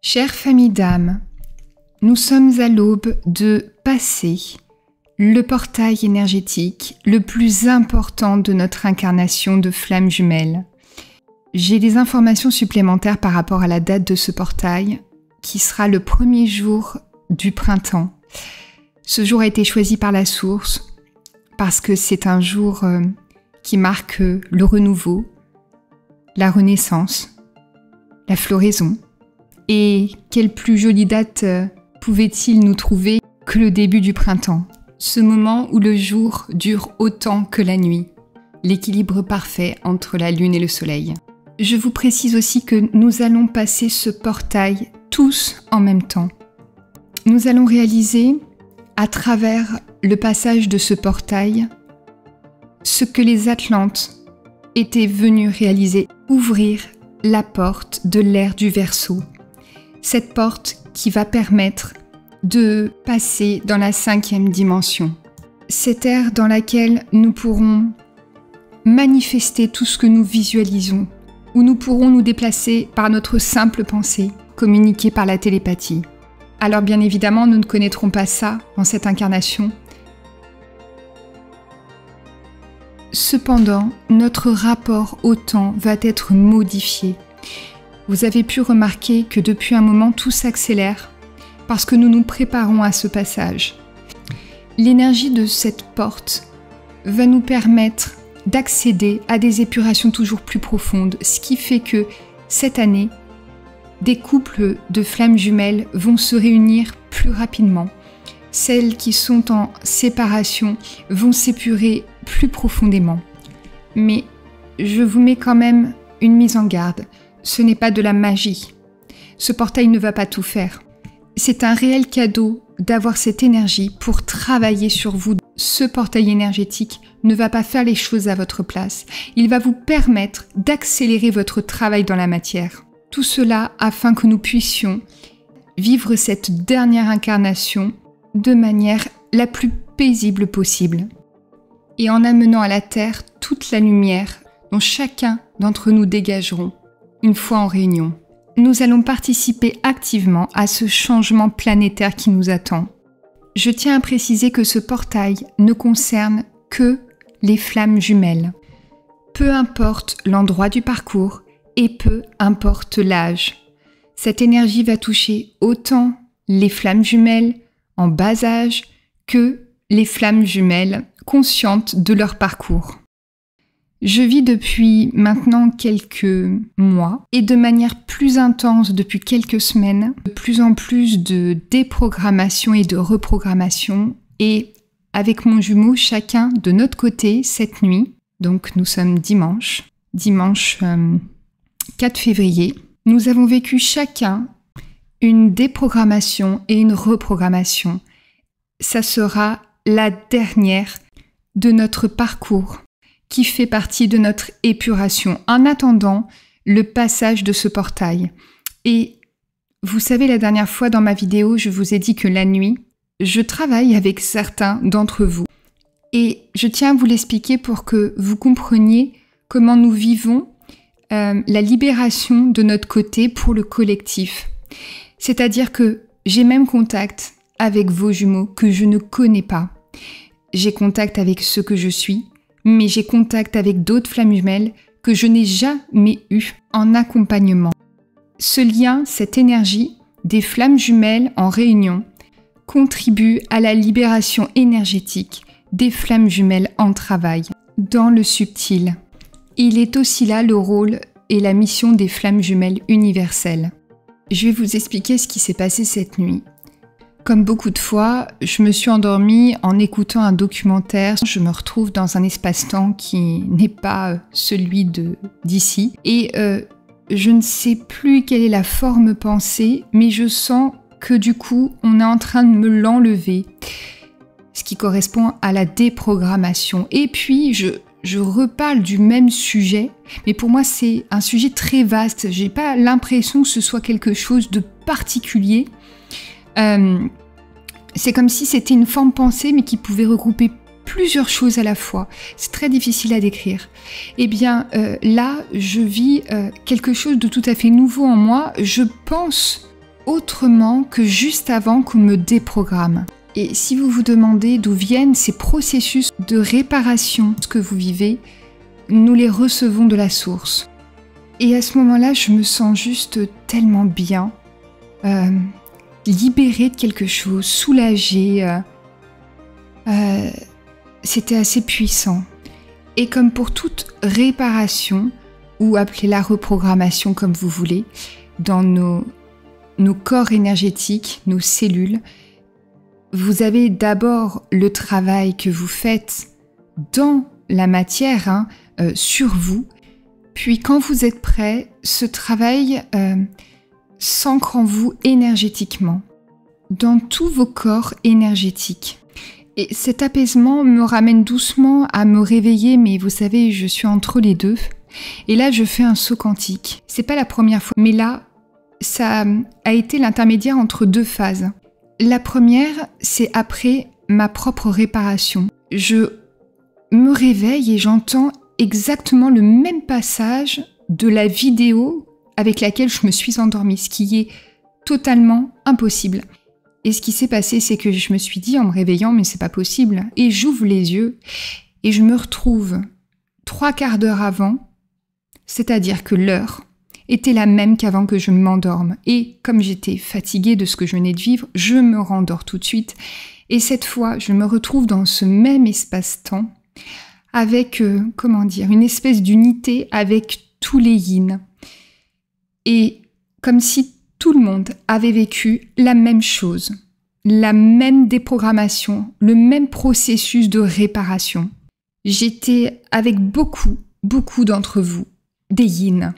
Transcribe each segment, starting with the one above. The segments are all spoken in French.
Chère famille d'âme, nous sommes à l'aube de passer le portail énergétique le plus important de notre incarnation de flamme jumelle. J'ai des informations supplémentaires par rapport à la date de ce portail, qui sera le premier jour du printemps. Ce jour a été choisi par la source, parce que c'est un jour qui marque le renouveau, la renaissance, la floraison. Et quelle plus jolie date pouvait-il nous trouver que le début du printemps? Ce moment où le jour dure autant que la nuit, l'équilibre parfait entre la lune et le soleil. Je vous précise aussi que nous allons passer ce portail tous en même temps. Nous allons réaliser, à travers le passage de ce portail, ce que les Atlantes étaient venus réaliser, ouvrir la porte de l'ère du Verseau. Cette porte qui va permettre de passer dans la 5e dimension. Cette ère dans laquelle nous pourrons manifester tout ce que nous visualisons, où nous pourrons nous déplacer par notre simple pensée, communiquer par la télépathie. Alors bien évidemment, nous ne connaîtrons pas ça dans cette incarnation. Cependant, notre rapport au temps va être modifié. Vous avez pu remarquer que depuis un moment, tout s'accélère parce que nous nous préparons à ce passage. L'énergie de cette porte va nous permettre d'accéder à des épurations toujours plus profondes, ce qui fait que cette année, des couples de flammes jumelles vont se réunir plus rapidement. Celles qui sont en séparation vont s'épurer plus profondément. Mais je vous mets quand même une mise en garde. Ce n'est pas de la magie. Ce portail ne va pas tout faire. C'est un réel cadeau d'avoir cette énergie pour travailler sur vous. Ce portail énergétique ne va pas faire les choses à votre place. Il va vous permettre d'accélérer votre travail dans la matière. Tout cela afin que nous puissions vivre cette dernière incarnation de manière la plus paisible possible. Et en amenant à la Terre toute la lumière dont chacun d'entre nous dégageront une fois en réunion. Nous allons participer activement à ce changement planétaire qui nous attend. Je tiens à préciser que ce portail ne concerne que les flammes jumelles. Peu importe l'endroit du parcours et peu importe l'âge. Cette énergie va toucher autant les flammes jumelles en bas âge que les flammes jumelles conscientes de leur parcours. Je vis depuis maintenant quelques mois et de manière plus intense depuis quelques semaines, de plus en plus de déprogrammation et de reprogrammation. Et avec mon jumeau, chacun de notre côté, cette nuit, donc nous sommes dimanche 4 février, nous avons vécu chacun une déprogrammation et une reprogrammation. Ça sera la dernière de notre parcours qui fait partie de notre épuration, en attendant le passage de ce portail. Et vous savez, la dernière fois dans ma vidéo, je vous ai dit que la nuit, je travaille avec certains d'entre vous. Et je tiens à vous l'expliquer pour que vous compreniez comment nous vivons la libération de notre côté pour le collectif. C'est-à-dire que j'ai même contact avec vos jumeaux que je ne connais pas. J'ai contact avec ce que je suis, mais j'ai contact avec d'autres flammes jumelles que je n'ai jamais eu en accompagnement. Ce lien, cette énergie des flammes jumelles en réunion contribue à la libération énergétique des flammes jumelles en travail, dans le subtil. Il est aussi là le rôle et la mission des flammes jumelles universelles. Je vais vous expliquer ce qui s'est passé cette nuit. Comme beaucoup de fois, je me suis endormie en écoutant un documentaire. Je me retrouve dans un espace-temps qui n'est pas celui d'ici. Et je ne sais plus quelle est la forme pensée, mais je sens que du coup, on est en train de me l'enlever. Ce qui correspond à la déprogrammation. Et puis, je reparle du même sujet, mais pour moi, c'est un sujet très vaste. J'ai pas l'impression que ce soit quelque chose de particulier. C'est comme si c'était une forme pensée, mais qui pouvait regrouper plusieurs choses à la fois. C'est très difficile à décrire. Eh bien, là, je vis quelque chose de tout à fait nouveau en moi. Je pense autrement que juste avant qu'on me déprogramme. Et si vous vous demandez d'où viennent ces processus de réparation que vous vivez, nous les recevons de la source. Et à ce moment-là, je me sens juste tellement bien, libérée de quelque chose, soulagée. C'était assez puissant. Et comme pour toute réparation, ou appelez-la reprogrammation comme vous voulez, dans nos corps énergétiques, nos cellules, vous avez d'abord le travail que vous faites dans la matière, sur vous. Puis quand vous êtes prêt, ce travail s'ancre en vous énergétiquement, dans tous vos corps énergétiques. Et cet apaisement me ramène doucement à me réveiller, mais vous savez, je suis entre les deux. Et là, je fais un saut quantique. C'est pas la première fois, mais là, ça a été l'intermédiaire entre deux phases. La première, c'est après ma propre réparation. Je me réveille et j'entends exactement le même passage de la vidéo avec laquelle je me suis endormie, ce qui est totalement impossible. Et ce qui s'est passé, c'est que je me suis dit en me réveillant, mais c'est pas possible. Et j'ouvre les yeux et je me retrouve 3/4 d'heure avant, c'est-à-dire que l'heure était la même qu'avant que je m'endorme. Et comme j'étais fatiguée de ce que je venais de vivre, je me rendors tout de suite. Et cette fois, je me retrouve dans ce même espace-temps avec, une espèce d'unité avec tous les yin. Et comme si tout le monde avait vécu la même chose, la même déprogrammation, le même processus de réparation. J'étais avec beaucoup d'entre vous, des yin.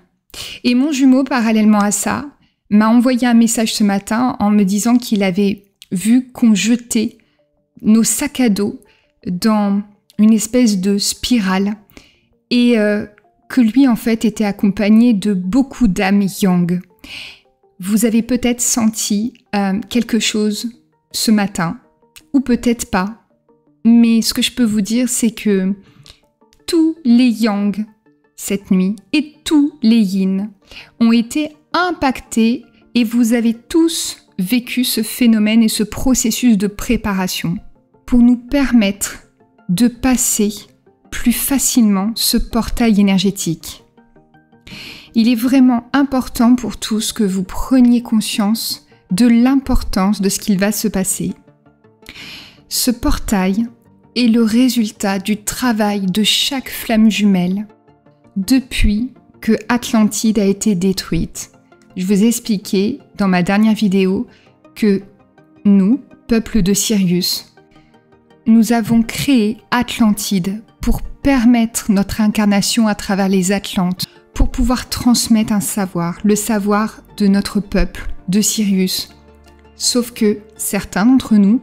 Et mon jumeau, parallèlement à ça, m'a envoyé un message ce matin en me disant qu'il avait vu qu'on jetait nos sacs à dos dans une espèce de spirale et que lui, en fait, était accompagné de beaucoup d'âmes yang. Vous avez peut-être senti quelque chose ce matin, ou peut-être pas. Mais ce que je peux vous dire, c'est que tous les yang cette nuit et tous les yin ont été impactés et vous avez tous vécu ce phénomène et ce processus de préparation pour nous permettre de passer plus facilement ce portail énergétique. Il est vraiment important pour tous que vous preniez conscience de l'importance de ce qu'il va se passer. Ce portail est le résultat du travail de chaque flamme jumelle depuis que Atlantide a été détruite. Je vous ai expliqué dans ma dernière vidéo que nous, peuple de Sirius, nous avons créé Atlantide pour permettre notre incarnation à travers les Atlantes, pour pouvoir transmettre un savoir, le savoir de notre peuple, de Sirius. Sauf que certains d'entre nous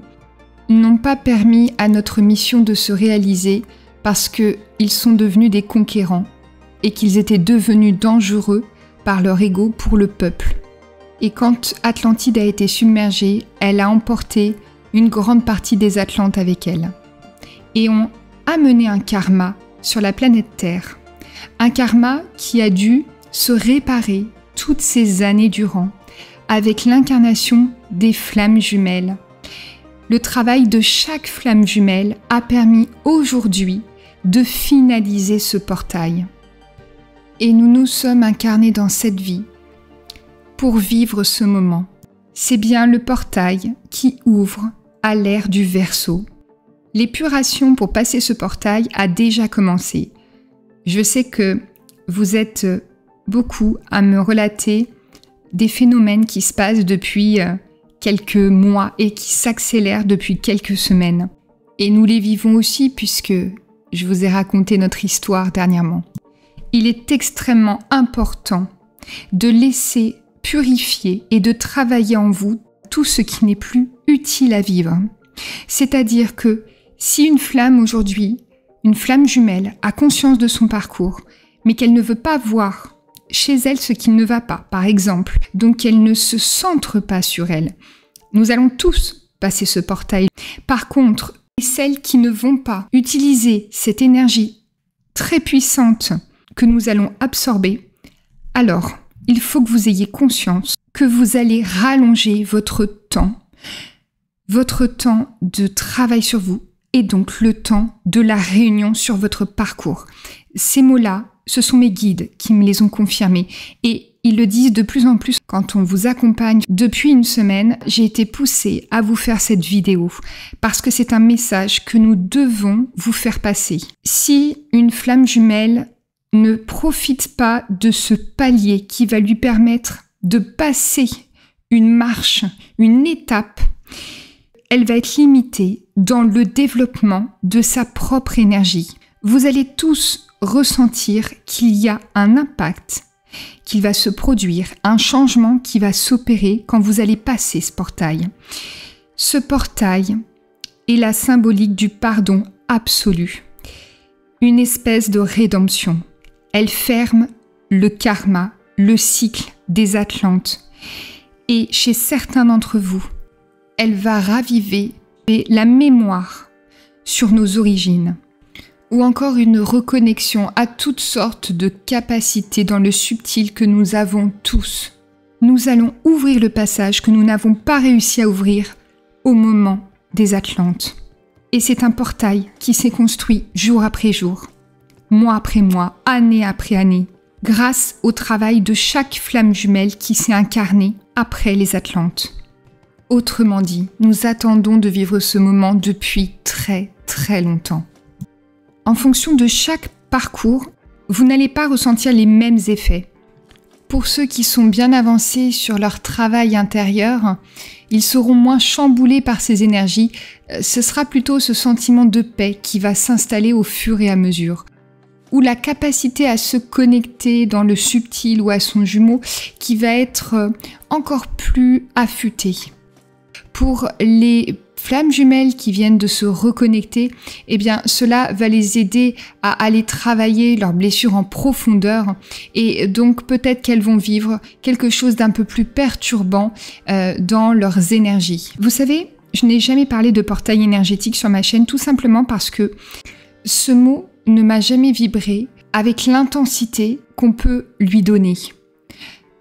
n'ont pas permis à notre mission de se réaliser parce qu'ils sont devenus des conquérants et qu'ils étaient devenus dangereux par leur ego pour le peuple. Et quand Atlantide a été submergée, elle a emporté une grande partie des Atlantes avec elle et ont amené un karma sur la planète Terre. Un karma qui a dû se réparer toutes ces années durant avec l'incarnation des flammes jumelles. Le travail de chaque flamme jumelle a permis aujourd'hui de finaliser ce portail. Et nous nous sommes incarnés dans cette vie pour vivre ce moment. C'est bien le portail qui ouvre à l'ère du Verseau. L'épuration pour passer ce portail a déjà commencé. Je sais que vous êtes beaucoup à me relater des phénomènes qui se passent depuis quelques mois et qui s'accélèrent depuis quelques semaines. Et nous les vivons aussi puisque je vous ai raconté notre histoire dernièrement. Il est extrêmement important de laisser purifier et de travailler en vous tout ce qui n'est plus utile à vivre. C'est-à-dire que si une flamme aujourd'hui, une flamme jumelle, a conscience de son parcours, mais qu'elle ne veut pas voir chez elle ce qui ne va pas, par exemple, donc qu'elle ne se centre pas sur elle, nous allons tous passer ce portail. Par contre, celles qui ne vont pas utiliser cette énergie très puissante que nous allons absorber, alors il faut que vous ayez conscience que vous allez rallonger votre temps de travail sur vous et donc le temps de la réunion sur votre parcours. Ces mots-là, ce sont mes guides qui me les ont confirmés et ils le disent de plus en plus quand on vous accompagne. Depuis une semaine, j'ai été poussée à vous faire cette vidéo parce que c'est un message que nous devons vous faire passer. Si une flamme jumelle ne profite pas de ce palier qui va lui permettre de passer une marche, une étape, elle va être limitée dans le développement de sa propre énergie. Vous allez tous ressentir qu'il y a un impact, qu'il va se produire, un changement qui va s'opérer quand vous allez passer ce portail. Ce portail est la symbolique du pardon absolu, une espèce de rédemption. Elle ferme le karma, le cycle des Atlantes. Et chez certains d'entre vous, elle va raviver la mémoire sur nos origines, ou encore une reconnexion à toutes sortes de capacités dans le subtil que nous avons tous. Nous allons ouvrir le passage que nous n'avons pas réussi à ouvrir au moment des Atlantes. Et c'est un portail qui s'est construit jour après jour, mois après mois, année après année, grâce au travail de chaque flamme jumelle qui s'est incarnée après les Atlantes. Autrement dit, nous attendons de vivre ce moment depuis très très longtemps. En fonction de chaque parcours, vous n'allez pas ressentir les mêmes effets. Pour ceux qui sont bien avancés sur leur travail intérieur, ils seront moins chamboulés par ces énergies. Ce sera plutôt ce sentiment de paix qui va s'installer au fur et à mesure, ou la capacité à se connecter dans le subtil ou à son jumeau qui va être encore plus affûtée. Pour les flammes jumelles qui viennent de se reconnecter, eh bien cela va les aider à aller travailler leurs blessures en profondeur et donc peut-être qu'elles vont vivre quelque chose d'un peu plus perturbant dans leurs énergies. Vous savez, je n'ai jamais parlé de portail énergétique sur ma chaîne tout simplement parce que ce mot ne m'a jamais vibré avec l'intensité qu'on peut lui donner.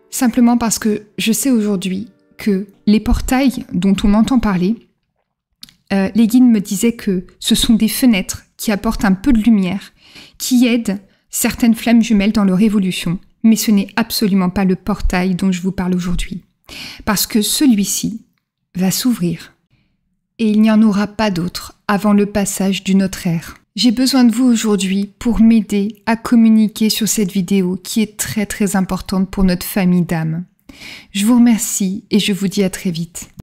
Simplement parce que je sais aujourd'hui que les portails dont on entend parler, les guides me disaient que ce sont des fenêtres qui apportent un peu de lumière, qui aident certaines flammes jumelles dans leur évolution. Mais ce n'est absolument pas le portail dont je vous parle aujourd'hui. Parce que celui-ci va s'ouvrir. Et il n'y en aura pas d'autre avant le passage d'une autre ère. J'ai besoin de vous aujourd'hui pour m'aider à communiquer sur cette vidéo qui est très très importante pour notre famille d'âmes. Je vous remercie et je vous dis à très vite.